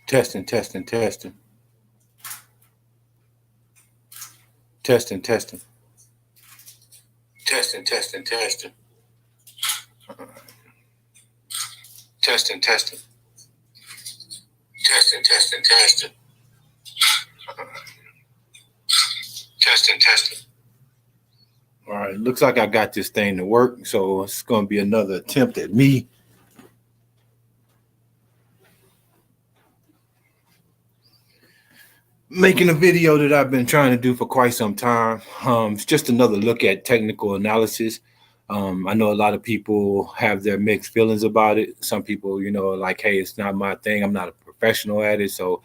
Testing, testing, testing, testing, testing, testing, testing, testing, testing, testing, testing, testing, testing, testing, testing. All right, looks like I got this thing to work, so it's going to be another attempt at me making a video that I've been trying to do for quite some time. It's just another look at technical analysis. I know a lot of people have their mixed feelings about it. Some people, like, hey, it's not my thing. I'm not a professional at it, so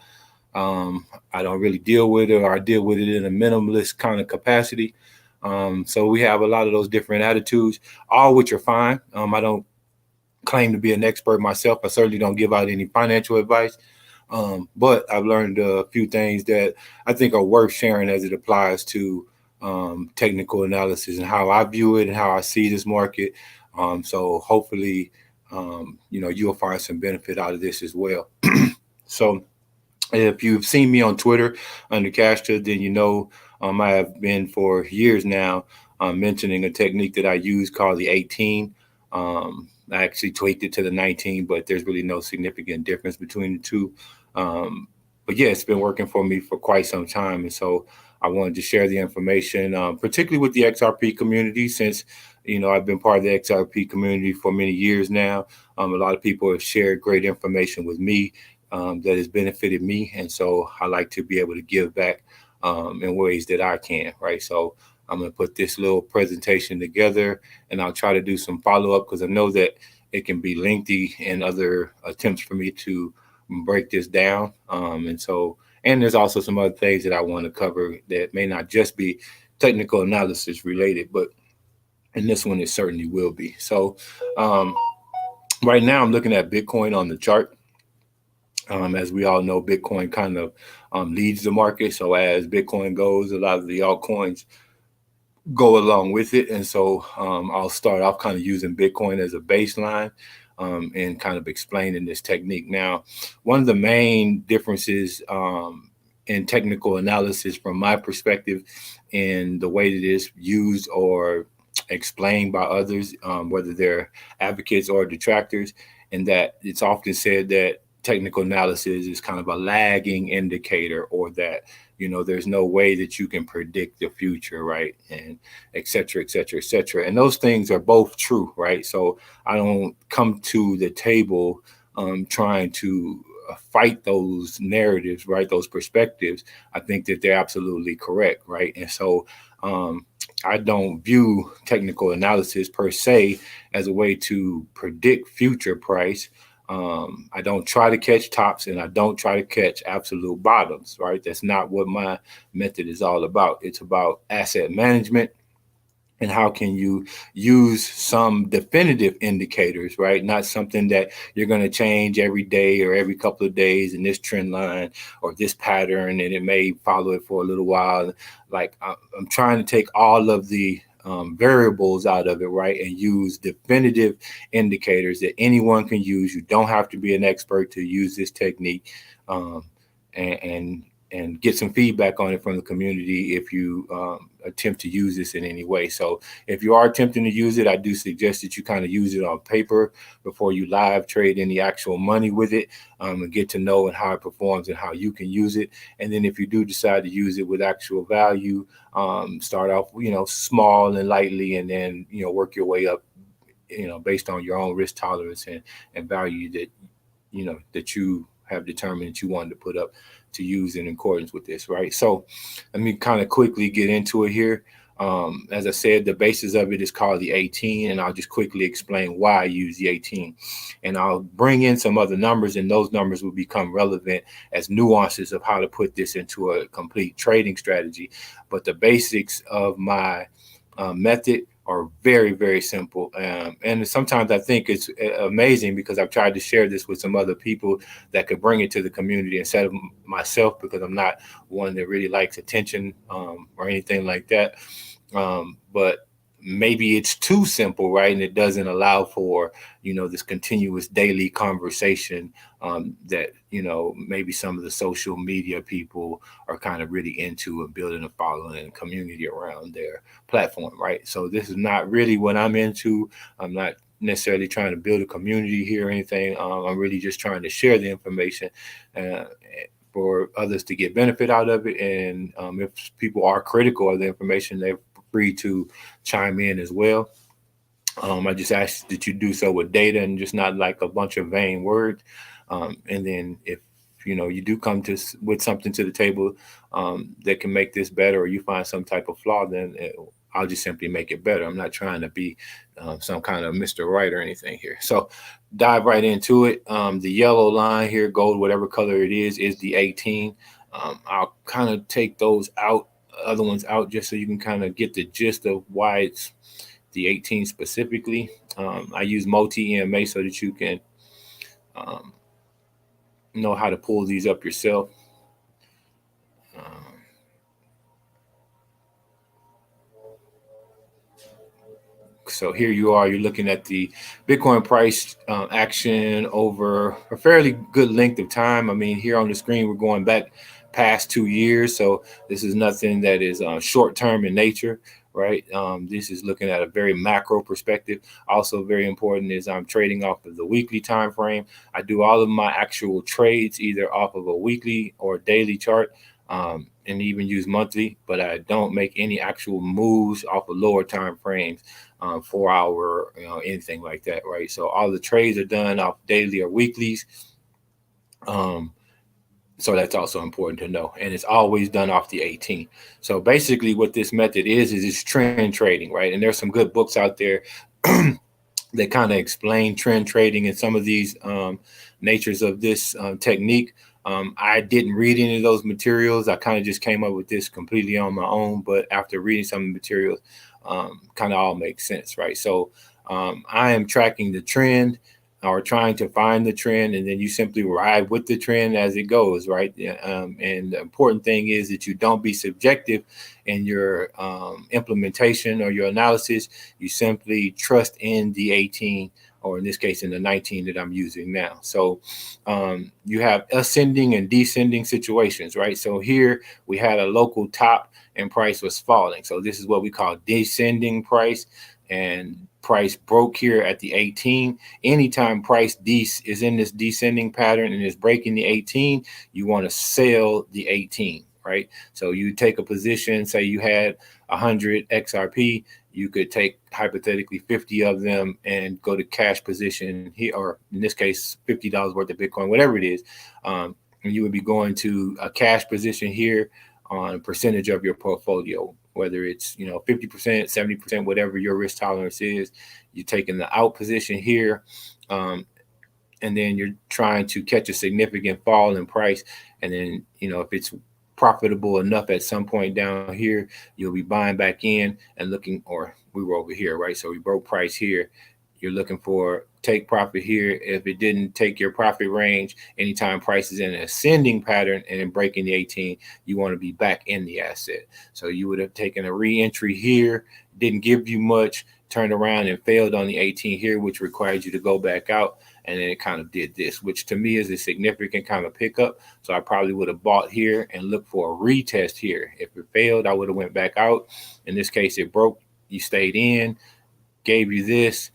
I don't really deal with it, or I deal with it in a minimalist kind of capacity. So we have a lot of those different attitudes, all which are fine. I don't claim to be an expert myself. I certainly don't give out any financial advice. But I've learned a few things that I think are worth sharing as it applies to technical analysis and how I view it and how I see this market. So hopefully, you'll find some benefit out of this as well. So if you've seen me on Twitter under Castro, then I have been for years now mentioning a technique that I use called the 18. I actually tweaked it to the 19, but there's really no significant difference between the two. But yeah, it's been working for me for quite some time. And so I wanted to share the information, particularly with the XRP community, since, I've been part of the XRP community for many years now. A lot of people have shared great information with me that has benefited me. And so I like to be able to give back in ways that I can, right? So I'm going to put this little presentation together and I'll try to do some follow-up because I know that it can be lengthy in other attempts for me to break this down. And there's also some other things that I want to cover that may not just be technical analysis related, but in this one, it certainly will be. So right now I'm looking at Bitcoin on the chart. As we all know, Bitcoin kind of leads the market. So as Bitcoin goes, a lot of the altcoins go along with it. And so I'll start off kind of using Bitcoin as a baseline and kind of explaining this technique. Now, one of the main differences in technical analysis from my perspective in the way that it's used or explained by others, whether they're advocates or detractors, and that it's often said that technical analysis is kind of a lagging indicator, or that there's no way that you can predict the future, right? And et cetera, et cetera, et cetera. And those things are both true, right? So I don't come to the table trying to fight those narratives, right? Those perspectives. I think that they're absolutely correct, right? And so I don't view technical analysis per se as a way to predict future price. I don't try to catch tops and I don't try to catch absolute bottoms, right? That's not what my method is all about. It's about asset management and how can you use some definitive indicators, right? Not something that you're going to change every day or every couple of days in this trend line or this pattern, and it may follow it for a little while. Like I'm trying to take all of the variables out of it, right? And use definitive indicators that anyone can use. You don't have to be an expert to use this technique, and get some feedback on it from the community if you attempt to use this in any way. So if you are attempting to use it, I do suggest that you kind of use it on paper before you live trade any actual money with it, and get to know and how it performs and how you can use it. And then if you do decide to use it with actual value, start off, small and lightly, and then, work your way up, based on your own risk tolerance and value that you have determined that you wanted to put up to use in accordance with this, right? So let me kind of quickly get into it here. As I said, the basis of it is called the 18, and I'll just quickly explain why I use the 18. And I'll bring in some other numbers, and those numbers will become relevant as nuances of how to put this into a complete trading strategy. But the basics of my method are very, very simple. And sometimes I think it's amazing because I've tried to share this with some other people that could bring it to the community instead of myself, because I'm not one that really likes attention or anything like that. But maybe it's too simple, right? And it doesn't allow for, this continuous daily conversation that, maybe some of the social media people are kind of really into and building a following and community around their platform, right? So this is not really what I'm into. I'm not necessarily trying to build a community here or anything. I'm really just trying to share the information uh, for others to get benefit out of it. And if people are critical of the information, they're free to chime in as well. I just ask that you do so with data and just not like a bunch of vain words. And then if you do come to with something to the table that can make this better, or you find some type of flaw, then I'll just simply make it better. I'm not trying to be some kind of Mr. Right or anything here. So dive right into it. The yellow line here, gold, whatever color it is the 18. I'll kind of take those out, other ones out, just so you can kind of get the gist of why it's the 18 specifically. I use multi EMA so that you can um, know how to pull these up yourself. Um, so here you are, you're looking at the Bitcoin price action over a fairly good length of time. I mean, here on the screen, we're going back past 2 years. So this is nothing that is short term in nature, right? This is looking at a very macro perspective. Also very important is I'm trading off of the weekly time frame. I do all of my actual trades either off of a weekly or daily chart. And even use monthly, but I don't make any actual moves off of lower time frames, 4 hour, anything like that, right? So all the trades are done off daily or weeklies. Um, so that's also important to know, and it's always done off the 18. So basically, what this method is it's trend trading, right? And there's some good books out there that kind of explain trend trading and some of these natures of this technique. I didn't read any of those materials. I kind of just came up with this completely on my own. But after reading some of the materials, kind of all makes sense, right? So I am tracking the trend or trying to find the trend, and then you simply ride with the trend as it goes, right? And the important thing is that you don't be subjective in your implementation or your analysis. You simply trust in the 18, or in this case, in the 19 that I'm using now. So you have ascending and descending situations, right? So here we had a local top and price was falling. So this is what we call descending price, and price broke here at the 18. Anytime price is in this descending pattern and is breaking the 18, you want to sell the 18, right? So you take a position, say you had 100 XRP, you could take hypothetically 50 of them and go to cash position here, or in this case, $50 worth of Bitcoin, whatever it is. And you would be going to a cash position here on a percentage of your portfolio, whether it's 50%, 70%, whatever your risk tolerance is. You're taking the out position here, and then you're trying to catch a significant fall in price. And then if it's profitable enough at some point down here, you'll be buying back in and looking. Or we were over here, right? So we broke price here. You're looking for take profit here. If it didn't take your profit range, anytime price is in an ascending pattern and then breaking the 18, you want to be back in the asset. So you would have taken a re-entry here, didn't give you much, turned around and failed on the 18 here, which required you to go back out. And then it kind of did this, which to me is a significant kind of pickup. So I probably would have bought here and looked for a retest here. If it failed, I would have went back out. In this case, it broke. You stayed in, gave you this,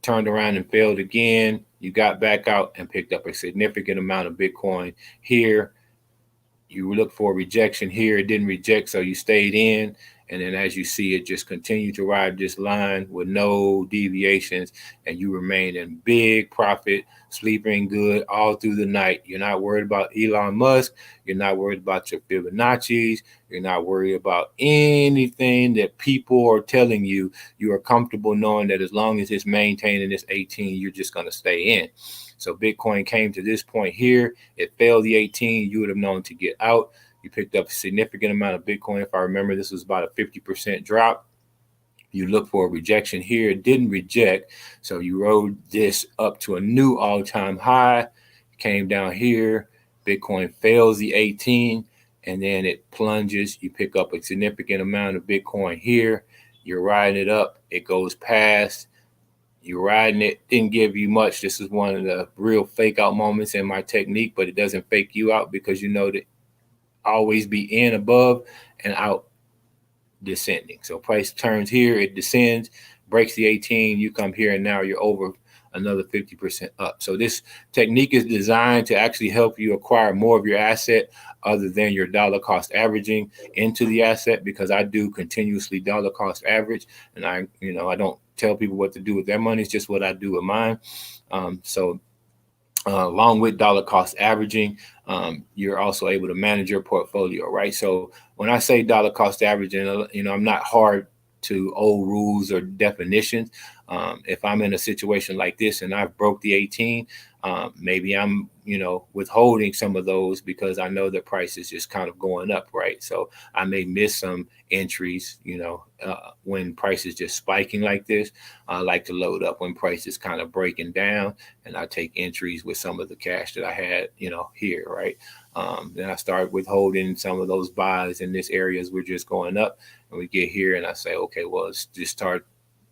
turned around and failed again. You got back out and picked up a significant amount of Bitcoin here. You look for a rejection here. It didn't reject, so you stayed in. And then as you see, it just continued to ride this line with no deviations, and you remain in big profit, sleeping good all through the night. You're not worried about Elon Musk. You're not worried about your Fibonacci's. You're not worried about anything that people are telling you. You are comfortable knowing that as long as it's maintaining this 18, you're just going to stay in. So Bitcoin came to this point here. It failed the 18. You would have known to get out. You picked up a significant amount of Bitcoin. If I remember, this was about a 50% drop. You look for a rejection here. It didn't reject. So you rode this up to a new all-time high. Came down here. Bitcoin fails the 18, and then it plunges. You pick up a significant amount of Bitcoin here. You're riding it up. It goes past. You're riding it. Didn't give you much. This is one of the real fake out moments in my technique, but it doesn't fake you out because you know that always be in above and out descending. So price turns here, it descends, breaks the 18, you come here, and now you're over another 50% up. So this technique is designed to actually help you acquire more of your asset other than your dollar cost averaging into the asset, because I do continuously dollar cost average, and I don't tell people what to do with their money. It's just what I do with mine. So along with dollar cost averaging, you're also able to manage your portfolio, right? So when I say dollar cost averaging, I'm not hard to old rules or definitions. If I'm in a situation like this and I've broke the 18, maybe I'm, withholding some of those because I know the price is just kind of going up, right? So I may miss some entries, when price is just spiking like this. I like to load up when price is kind of breaking down, and I take entries with some of the cash that I had, here, right? Then I start withholding some of those buys in this area as we're just going up, and we get here, and I say, okay, well, it's just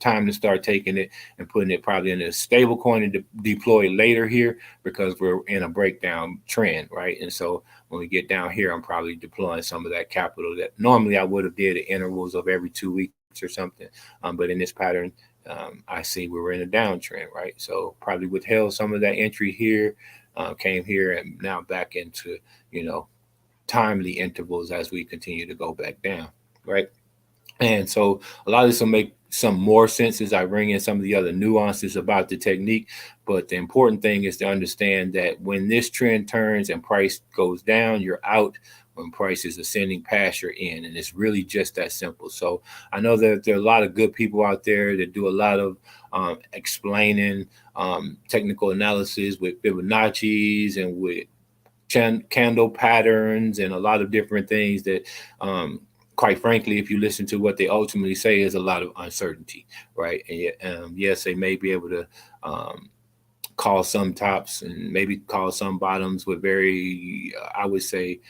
time to start taking it and putting it probably in a stable coin and deploy later here, because we're in a breakdown trend, right? And so when we get down here, I'm probably deploying some of that capital that normally I would have did at intervals of every 2 weeks or something. But in this pattern, I see we're in a downtrend, right? So probably withheld some of that entry here, came here, and now back into, timely intervals as we continue to go back down, right? And so a lot of this will make some more sense as I bring in some of the other nuances about the technique. But the important thing is to understand that when this trend turns and price goes down, you're out. When price is ascending past, you're in. And it's really just that simple. So I know that there are a lot of good people out there that do a lot of explaining technical analysis with Fibonacci's and with candle patterns and a lot of different things that quite frankly, if you listen to what they ultimately say, is a lot of uncertainty, right? And yes, they may be able to call some tops and maybe call some bottoms with very, I would say,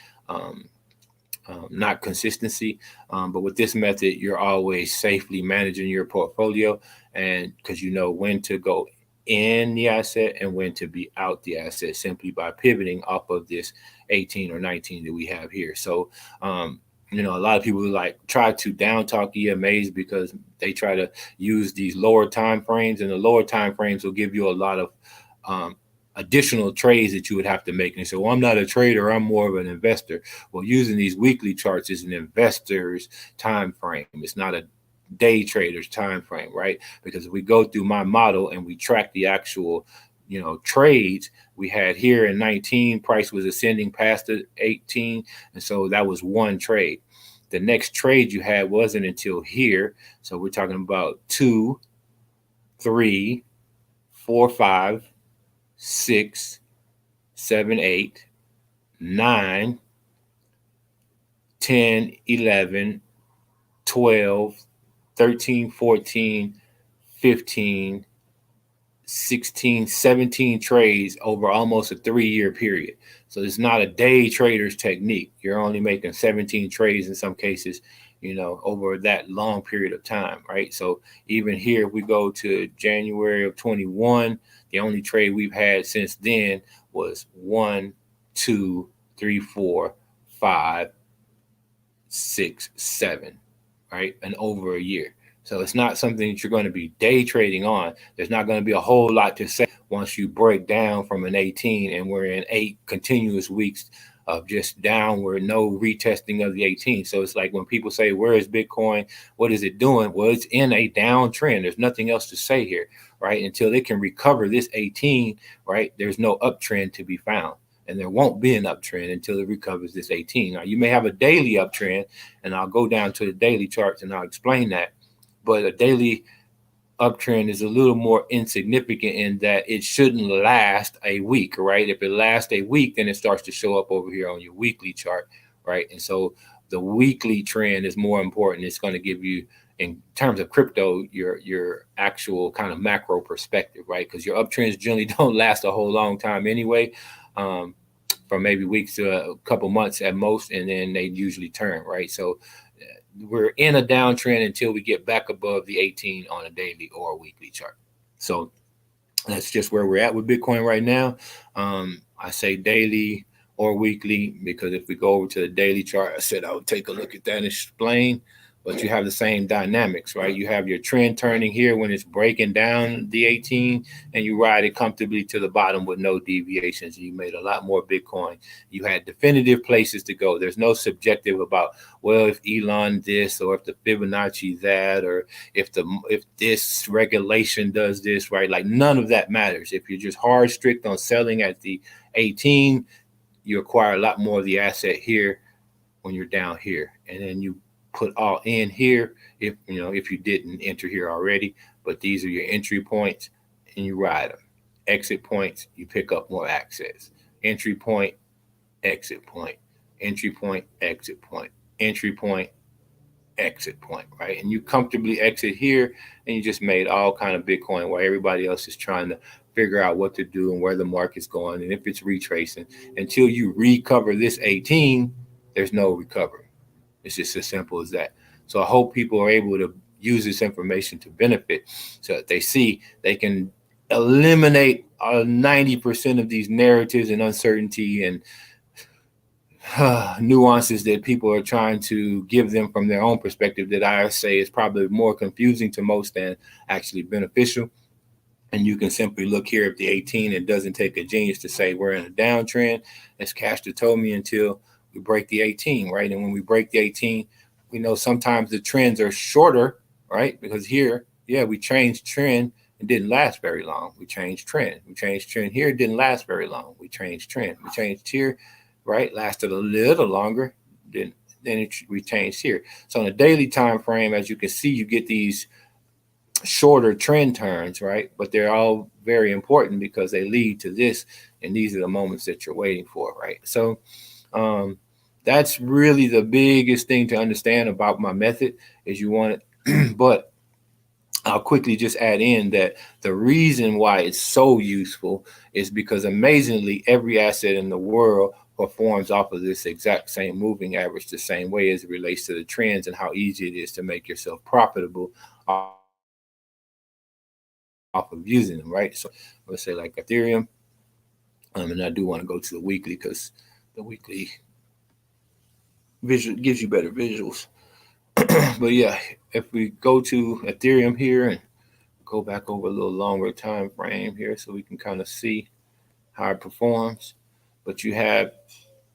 not consistency. But with this method, you're always safely managing your portfolio, and because you know when to go in the asset and when to be out the asset simply by pivoting off of this 18 or 19 that we have here. So, a lot of people like try to down talk EMAs because they try to use these lower time frames, and the lower time frames will give you a lot of additional trades that you would have to make. And so, well, I'm not a trader, I'm more of an investor. Well, using these weekly charts is an investor's time frame. It's not a day trader's time frame, right? Because if we go through my model and we track the actual trades we had here in 19, price was ascending past the 18, and so that was one trade. The next trade you had wasn't until here, so we're talking about 2, 3, 4, 5, 6, 7, 8, 9, 10, 11, 12, 13, 14, 15, 16, 17 trades over almost a 3-year period. So it's not a day trader's technique. You're only making 17 trades in some cases, over that long period of time, right? So even here, if we go to January of 21, the only trade we've had since then was 1, 2, 3, 4, 5, 6, 7, right? And over a year. So it's not something that you're going to be day trading on. There's not going to be a whole lot to say once you break down from an 18 and we're in 8 continuous weeks of just downward, no retesting of the 18. So it's like when people say, where is Bitcoin? What is it doing? Well, it's in a downtrend. There's nothing else to say here, right? Until it can recover this 18, right? There's no uptrend to be found. And there won't be an uptrend until it recovers this 18. Now, you may have a daily uptrend, and I'll go down to the daily charts and I'll explain that. But a daily uptrend is a little more insignificant in that it shouldn't last a week, right? If it lasts a week, then it starts to show up over here on your weekly chart, right? And so the weekly trend is more important. It's going to give you, in terms of crypto, your actual kind of macro perspective, right? Because your uptrends generally don't last a whole long time anyway, from maybe weeks to a couple months at most, and then they usually turn, right? So we're in a downtrend until we get back above the 18 on a daily or a weekly chart. So that's just where we're at with Bitcoin right now. I say daily or weekly because if we go over to the daily chart, I said I would take a look at that and explain. But you have the same dynamics, right? You have your trend turning here when it's breaking down the 18, and you ride it comfortably to the bottom with no deviations. You made a lot more Bitcoin. You had definitive places to go. There's no subjective about, well, if Elon this or if the Fibonacci that or if this regulation does this, right? Like none of that matters. If you're just hard strict on selling at the 18, you acquire a lot more of the asset here when you're down here, and then you put all in here if you didn't enter here already. But these are your entry points, and you ride them. Exit points, you pick up more access. Entry point, exit point, entry point, exit point, entry point, exit point, right? And you comfortably exit here, and you just made all kind of Bitcoin while everybody else is trying to figure out what to do and where the market's going and if it's retracing. Until you recover this 18, there's no recovery. It's just as simple as that. So I hope people are able to use this information to benefit, so that they see they can eliminate 90% of these narratives and uncertainty and nuances that people are trying to give them from their own perspective, that I say is probably more confusing to most than actually beneficial. And you can simply look here at the 18. It doesn't take a genius to say we're in a downtrend, as Castor told me, until we break the 18, right? And when we break the 18, we know sometimes the trends are shorter, right? Because here, yeah, we changed trend. It didn't last very long. We changed trend. We changed trend here. It didn't last very long. We changed trend. We changed here, right? Lasted a little longer. Then we changed here. So on a daily time frame, as you can see, you get these shorter trend turns, right? But they're all very important because they lead to this, and these are the moments that you're waiting for, right? So that's really the biggest thing to understand about my method is you want it. But I'll quickly just add in that the reason why it's so useful is because amazingly every asset in the world performs off of this exact same moving average the same way as it relates to the trends and how easy it is to make yourself profitable off of using them, right? So let's say like Ethereum, and I do want to go to the weekly because the weekly visual gives you better visuals. But yeah, if we go to Ethereum here and go back over a little longer time frame here so we can kind of see how it performs. But you have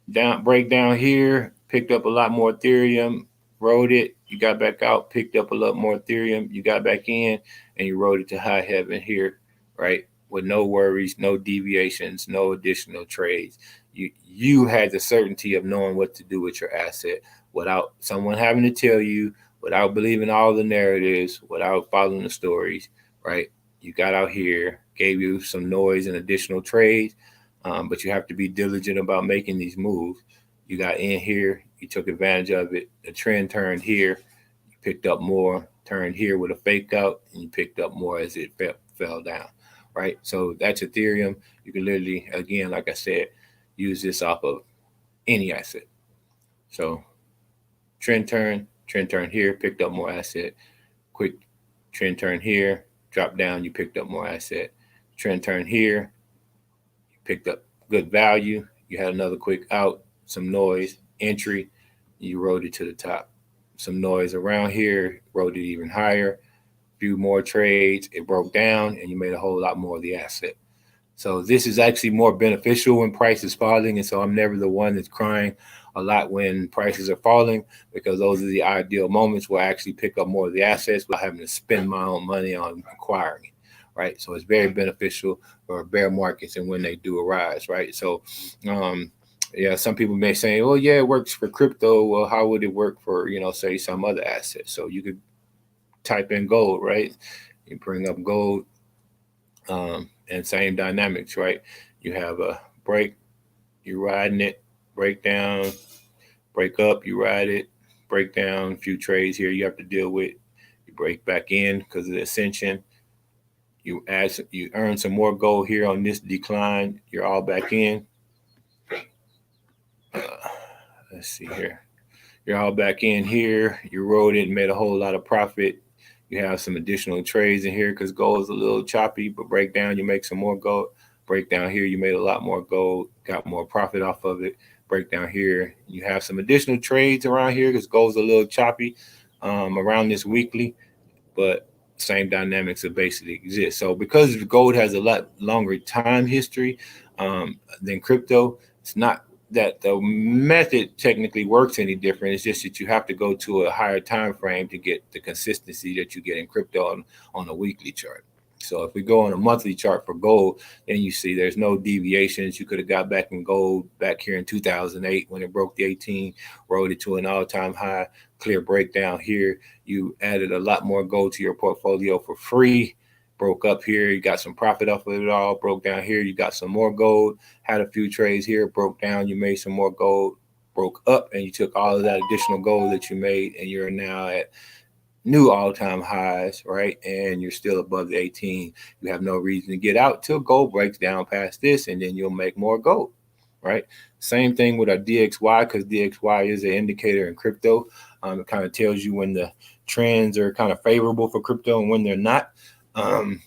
breakdown here, picked up a lot more Ethereum, rode it, you got back out, picked up a lot more Ethereum, you got back in, and you rode it to high heaven here, right? With no worries, no deviations, no additional trades. You had the certainty of knowing what to do with your asset without someone having to tell you, without believing all the narratives, without following the stories, right? You got out here, gave you some noise and additional trades, but you have to be diligent about making these moves. You got in here, you took advantage of it. The trend turned here, you picked up more, turned here with a fake out, and you picked up more as it fell down, right? So that's Ethereum. You can literally, again, like I said, use this off of any asset. So trend turn here, picked up more asset. Quick trend turn here, drop down, you picked up more asset. Trend turn here, you picked up good value. You had another quick out, some noise, entry, you rode it to the top. Some noise around here, rode it even higher. Few more trades, it broke down, and you made a whole lot more of the asset. So this is actually more beneficial when price is falling, and so I'm never the one that's crying a lot when prices are falling, because those are the ideal moments where I actually pick up more of the assets without having to spend my own money on acquiring it, right? So it's very beneficial for bear markets and when they do arise, right? So yeah, some people may say, oh yeah, it works for crypto. Well, how would it work for, say some other assets? So you could type in gold, right? You bring up gold, and same dynamics, right? You have a break, you riding it, break down, break up, you ride it, break down, a few trades here you have to deal with. You break back in because of the ascension. You earn some more gold here on this decline. You're all back in. Uh, let's see here. You're all back in here. You rode it and made a whole lot of profit. You have some additional trades in here because gold is a little choppy, but break down, you make some more gold. Break down here, you made a lot more gold, got more profit off of it. Break down here, you have some additional trades around here because gold's a little choppy around this weekly, but same dynamics that basically exist. So because gold has a lot longer time history than crypto, it's not that the method technically works any different. It's just that you have to go to a higher time frame to get the consistency that you get in crypto on a weekly chart. So if we go on a monthly chart for gold, then you see there's no deviations. You could have got back in gold back here in 2008 when it broke the 18, rode it to an all-time high, clear breakdown here. You added a lot more gold to your portfolio for free. Broke up here, you got some profit off of it all. Broke down here, you got some more gold. Had a few trades here, broke down, you made some more gold. Broke up, and you took all of that additional gold that you made, and you're now at new all-time highs, right? And you're still above the 18. You have no reason to get out till gold breaks down past this, and then you'll make more gold, right? Same thing with our DXY, because DXY is an indicator in crypto. It kind of tells you when the trends are kind of favorable for crypto and when they're not. Um,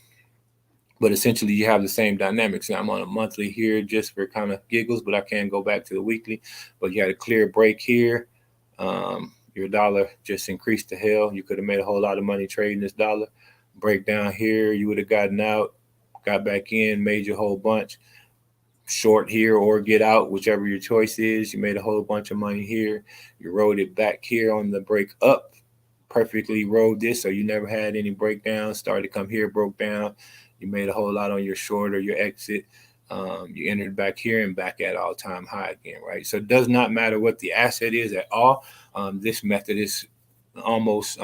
but essentially, you have the same dynamics. Now, I'm on a monthly here just for kind of giggles, but I can go back to the weekly. But you had a clear break here. Your dollar just increased to hell. You could have made a whole lot of money trading this dollar. Break down here, you would have gotten out, got back in, made your whole bunch. Short here or get out, whichever your choice is. You made a whole bunch of money here. You rode it back here on the break up. Perfectly rode this, so you never had any breakdowns. Started to come here, broke down. You made a whole lot on your short or your exit. You entered back here and back at all-time high again, right? So it does not matter what the asset is at all. This method is almost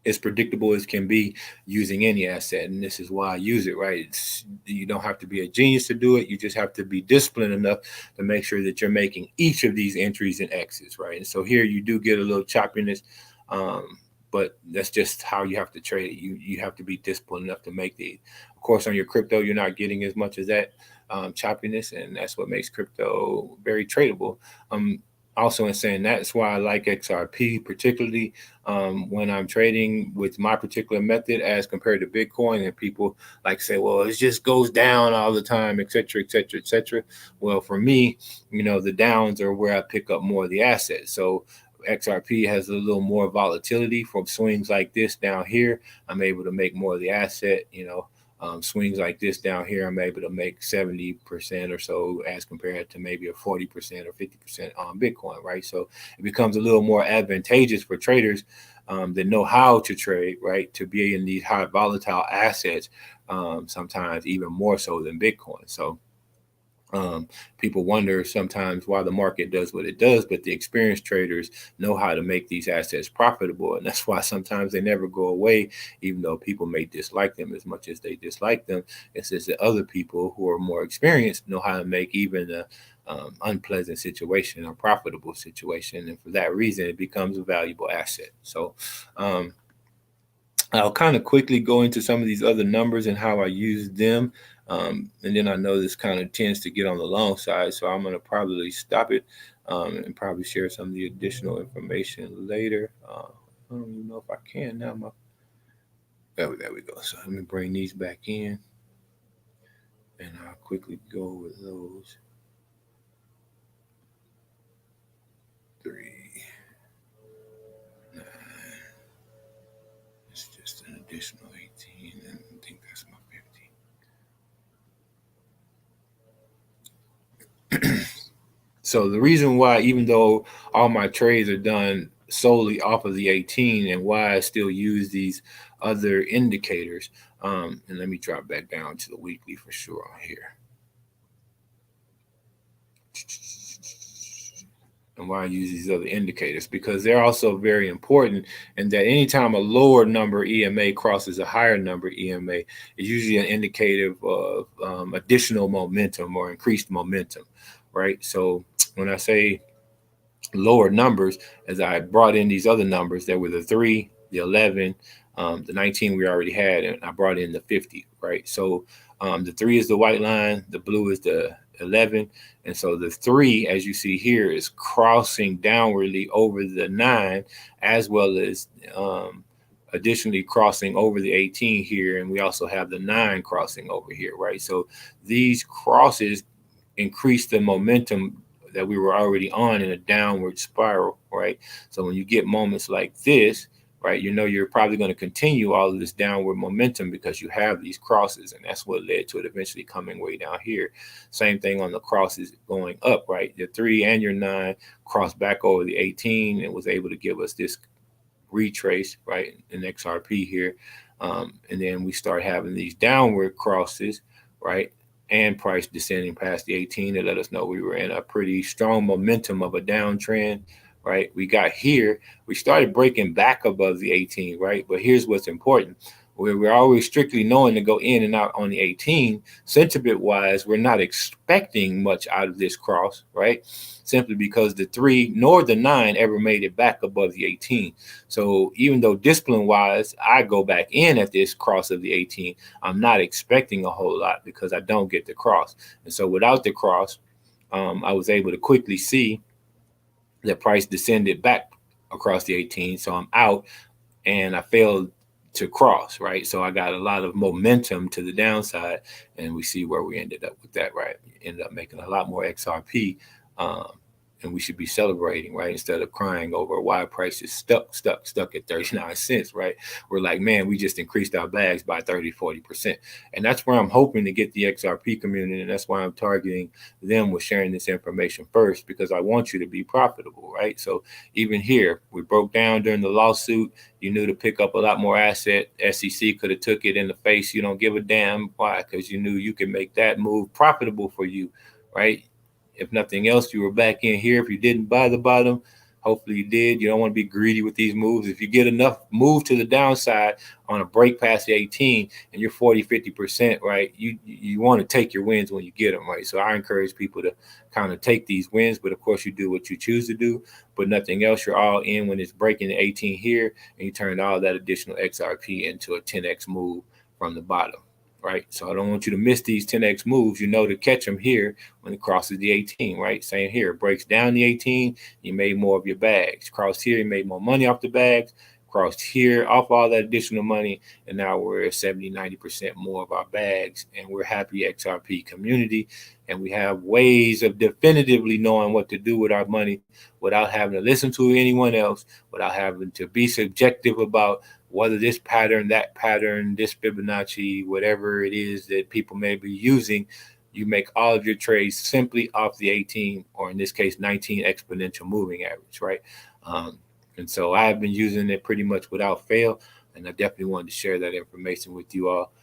as predictable as can be using any asset, and this is why I use it, right? You don't have to be a genius to do it. You just have to be disciplined enough to make sure that you're making each of these entries and exits, right? And so here you do get a little choppiness, um, but that's just how you have to trade it. You have to be disciplined enough to make the. Of course, on your crypto, you're not getting as much as that choppiness, and that's what makes crypto very tradable. Also, in saying that's why I like XRP, particularly when I'm trading with my particular method as compared to Bitcoin. And people like say, well, it just goes down all the time, et cetera, et cetera, et cetera. Well, for me, the downs are where I pick up more of the assets. So XRP has a little more volatility from swings like this down here. I'm able to make more of the asset, swings like this down here, I'm able to make 70% or so as compared to maybe a 40% or 50% on Bitcoin, right? So it becomes a little more advantageous for traders that know how to trade, right, to be in these high volatile assets, sometimes even more so than Bitcoin. So people wonder sometimes why the market does what it does, but the experienced traders know how to make these assets profitable. And that's why sometimes they never go away, even though people may dislike them as much as they dislike them. It's just that other people who are more experienced know how to make even a unpleasant situation a profitable situation. And for that reason, it becomes a valuable asset. So, I'll kind of quickly go into some of these other numbers and how I use them. And then I know this kind of tends to get on the long side, so I'm going to probably stop it and probably share some of the additional information later. I don't even know if I can now. There we go. So let me bring these back in, and I'll quickly go with those. 3, 9. It's just an additional 18, and I think that's my 50. So the reason why, even though all my trades are done solely off of the 18, and why I still use these other indicators, and let me drop back down to the weekly for sure on here. And why I use these other indicators, because they're also very important, and that anytime a lower number EMA crosses a higher number EMA, is usually an indicator of additional momentum or increased momentum, right? So when I say lower numbers, as I brought in these other numbers, there were the 3, the 11, the 19 we already had, and I brought in the 50, right? So the 3 is the white line, the blue is the 11. And so the 3, as you see here, is crossing downwardly over the 9, as well as additionally crossing over the 18 here. And we also have the 9 crossing over here, right? So these crosses increase the momentum that we were already on in a downward spiral, right? So when you get moments like this, right, you know you're probably going to continue all of this downward momentum because you have these crosses, and that's what led to it eventually coming way down here. Same thing on the crosses going up, right? Your 3 and your 9 crossed back over the 18 and was able to give us this retrace, right, in XRP here. And then we start having these downward crosses, right, and price descending past the 18 to let us know we were in a pretty strong momentum of a downtrend, right? We got here, we started breaking back above the 18, right? But here's what's important. We're always strictly knowing to go in and out on the 18. Sentiment wise, we're not expecting much out of this cross, right? Simply because the 3 nor the 9 ever made it back above the 18. So even though discipline wise, I go back in at this cross of the 18, I'm not expecting a whole lot because I don't get the cross. And so without the cross, I was able to quickly see that price descended back across the 18. So I'm out and I failed to cross, right? So I got a lot of momentum to the downside, and we see where we ended up with that, right? Ended up making a lot more XRP, and we should be celebrating, right? Instead of crying over why price is stuck at 39 cents, right? We're like, man, we just increased our bags by 30-40%. And that's where I'm hoping to get the XRP community, and that's why I'm targeting them with sharing this information first, because I want you to be profitable, right? So even here, we broke down during the lawsuit. You knew to pick up a lot more asset. SEC could have took it in the face. You don't give a damn. Why? Because you knew you could make that move profitable for you, right? If nothing else, you were back in here. If you didn't buy the bottom, hopefully you did. You don't want to be greedy with these moves. If you get enough move to the downside on a break past the 18 and you're 40-50%, right, you want to take your wins when you get them, right? So I encourage people to kind of take these wins, but of course you do what you choose to do, but nothing else. You're all in when it's breaking the 18 here, and you turn all that additional XRP into a 10x move from the bottom. Right. So I don't want you to miss these 10x moves, you know, to catch them here when it crosses the 18, right? Same here. It breaks down the 18, you made more of your bags. Crossed here, you made more money off the bags. Crossed here, off all that additional money. And now we're at 70-90% more of our bags. And we're happy XRP community. And we have ways of definitively knowing what to do with our money without having to listen to anyone else, without having to be subjective about whether this pattern, that pattern, this Fibonacci, whatever it is that people may be using. You make all of your trades simply off the 18, or in this case, 19 exponential moving average, right? And so I've been using it pretty much without fail, and I definitely wanted to share that information with you all.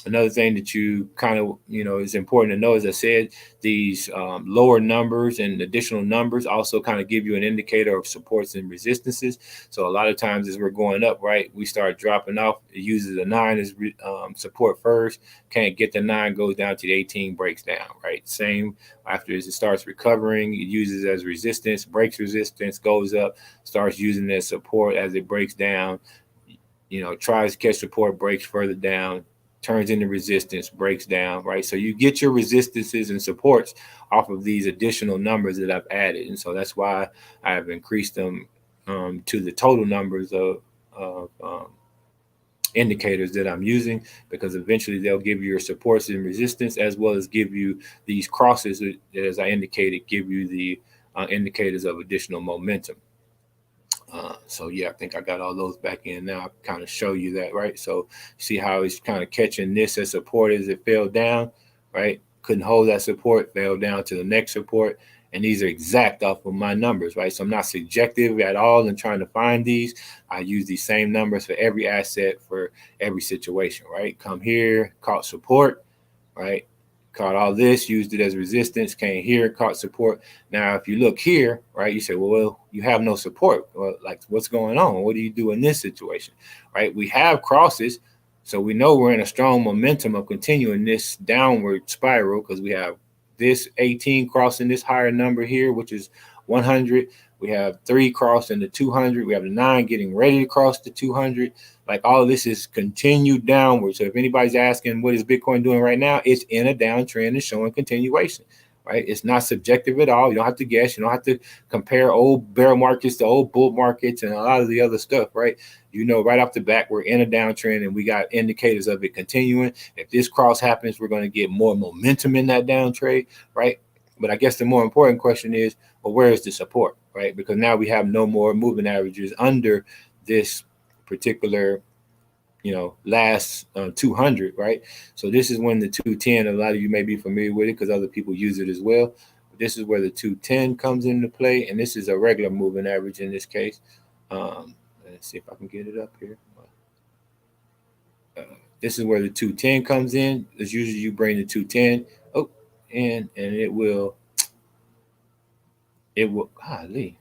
Another thing that you kind of, is important to know, as I said, these lower numbers and additional numbers also kind of give you an indicator of supports and resistances. So a lot of times as we're going up, right, we start dropping off. It uses a 9 as support first. Can't get the 9, goes down to the 18, breaks down, right? Same after as it starts recovering, it uses as resistance, breaks resistance, goes up, starts using it as support as it breaks down, tries to catch support, breaks further down, turns into resistance, breaks down, right? So you get your resistances and supports off of these additional numbers that I've added. And so that's why I've increased them to the total numbers of indicators that I'm using, because eventually they'll give you your supports and resistance, as well as give you these crosses that, as I indicated, give you the indicators of additional momentum. So yeah, I think I got all those back in now. I kind of show you that, right? So see how it's kind of catching this as support as it fell down, right? Couldn't hold that support, fell down to the next support. And these are exact off of my numbers, right? So I'm not subjective at all in trying to find these. I use these same numbers for every asset, for every situation, right? Come here, caught support, right? Caught all this, used it as resistance, came here, caught support. Now, if you look here, right, you say, well, you have no support. Well, like, what's going on? What do you do in this situation, right? We have crosses, so we know we're in a strong momentum of continuing this downward spiral, because we have this 18 crossing this higher number here, which is 100. We have 3 crossing the 200. We have the 9 getting ready to cross the 200. Like all of this is continued downward. So if anybody's asking what is Bitcoin doing right now, it's in a downtrend and showing continuation. Right? It's not subjective at all. You don't have to guess. You don't have to compare old bear markets to old bull markets and a lot of the other stuff, right? You know, right off the bat, we're in a downtrend and we got indicators of it continuing. If this cross happens, we're going to get more momentum in that downtrend, right? But I guess the more important question is, well, where is the support, right? Because now we have no more moving averages under this particular, last 200, right? So this is when the 210, a lot of you may be familiar with it because other people use it as well. But this is where the 210 comes into play, and this is a regular moving average in this case. Let's see if I can get it up here. This is where the 210 comes in. As usually you bring the 210 and it will, golly,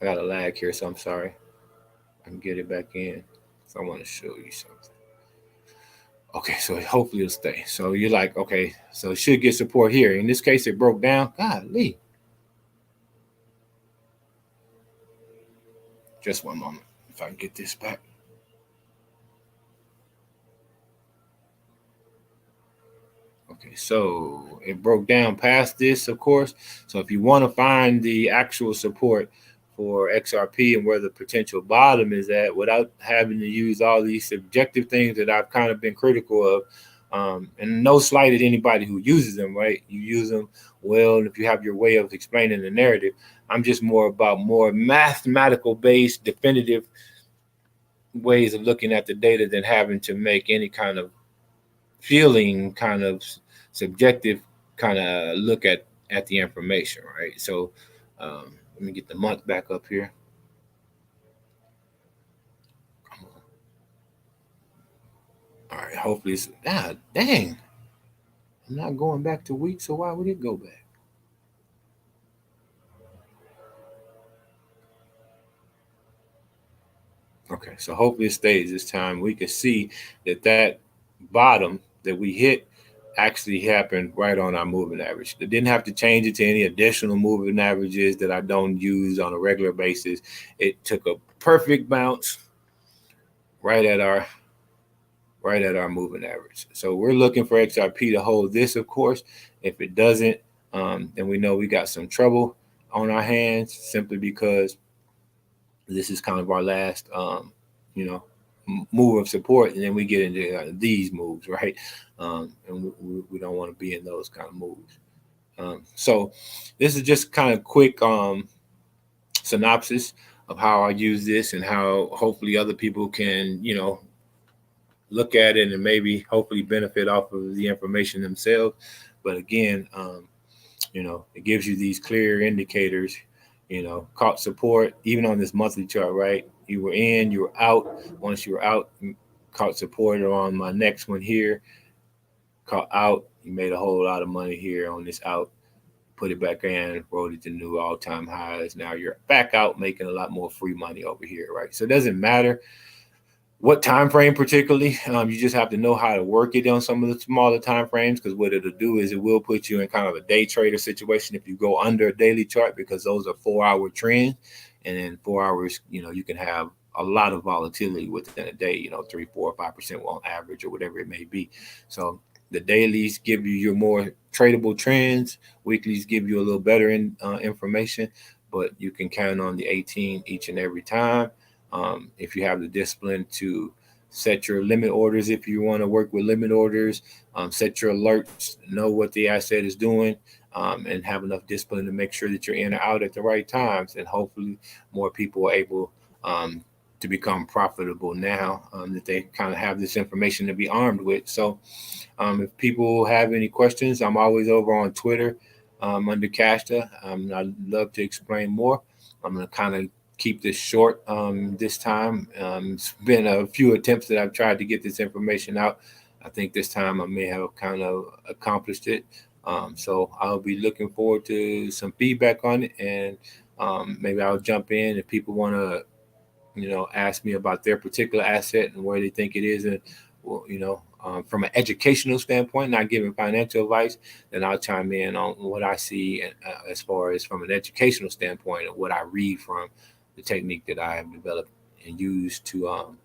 I got a lag here, so I'm sorry. I can get it back in. So I want to show you something. Okay, so hopefully it'll stay. So you're like, okay, so it should get support here. In this case, it broke down. Golly. Just one moment. If I can get this back. Okay, so it broke down past this, of course. So if you want to find the actual support for XRP and where the potential bottom is at without having to use all these subjective things that I've kind of been critical of, and no slight at anybody who uses them, right? You use them well, and if you have your way of explaining the narrative, I'm just more about more mathematical based, definitive ways of looking at the data than having to make any kind of feeling kind of subjective kind of look at the information, right? So let me get the month back up here. Come on. All right, hopefully it's dang. I'm not going back to weeks, so why would it go back? Okay, so hopefully it stays this time. We can see that bottom that we hit actually happened right on our moving average. It didn't have to change it to any additional moving averages that I don't use on a regular basis. It took a perfect bounce right at our moving average. So we're looking for XRP to hold this, of course. If it doesn't, then we know we got some trouble on our hands simply because this is kind of our last, move of support, and then we get into these moves, right? And we don't want to be in those kind of moves. So this is just kind of quick synopsis of how I use this and how hopefully other people can, look at it and maybe hopefully benefit off of the information themselves. But again, it gives you these clear indicators, caught support, even on this monthly chart, right? You were in, you were out. Once you were out, you caught support on my next one here, caught out. You made a whole lot of money here on this out, put it back in, rode it to new all-time highs. Now you're back out making a lot more free money over here, right? So it doesn't matter what time frame particularly. You just have to know how to work it on some of the smaller time frames, because what it'll do is it will put you in kind of a day trader situation if you go under a daily chart, because those are 4-hour trends, and in 4 hours, you can have a lot of volatility within a day, 3, 4, 5% on average or whatever it may be. So the dailies give you your more tradable trends. Weeklies give you a little better information, but you can count on the 18 each and every time. If you have the discipline to set your limit orders, if you want to work with limit orders, set your alerts, know what the asset is doing, and have enough discipline to make sure that you're in or out at the right times. And hopefully more people are able to become profitable now that they kind of have this information to be armed with. So if people have any questions, I'm always over on Twitter under Cashta. I'd love to explain more. I'm going to kind of keep this short this time. It's been a few attempts that I've tried to get this information out. I think this time I may have kind of accomplished it. So I'll be looking forward to some feedback on it, and maybe I'll jump in if people want to, ask me about their particular asset and where they think it is and well, from an educational standpoint, not giving financial advice, then I'll chime in on what I see as far as from an educational standpoint of what I read from the technique that I have developed and used to,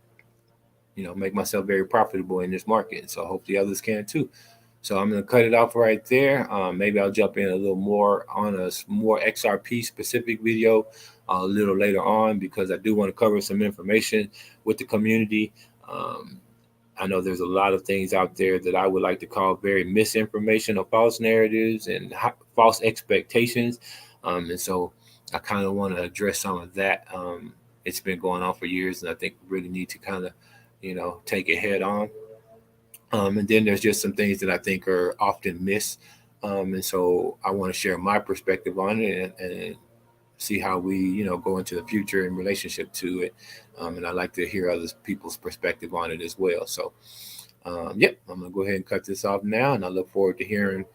make myself very profitable in this market. So hopefully others can too. So I'm going to cut it off right there. Maybe I'll jump in a little more on a more XRP specific video a little later on, because I do want to cover some information with the community. Um, I know there's a lot of things out there that I would like to call very misinformation or false narratives and false expectations. And so I kind of want to address some of that. It's been going on for years, and I think we really need to kind of, take it head on. And then there's just some things that I think are often missed. And so I want to share my perspective on it, and see how we, go into the future in relationship to it. And I like to hear other people's perspective on it as well. So, yep, I'm going to go ahead and cut this off now. And I look forward to hearing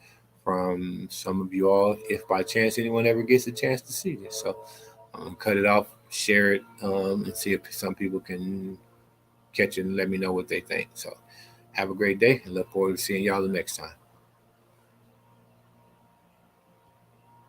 from some of you all if by chance anyone ever gets a chance to see this. So I'm going to cut it off, share it, and see if some people can catch it and let me know what they think. So have a great day, and look forward to seeing y'all the next time.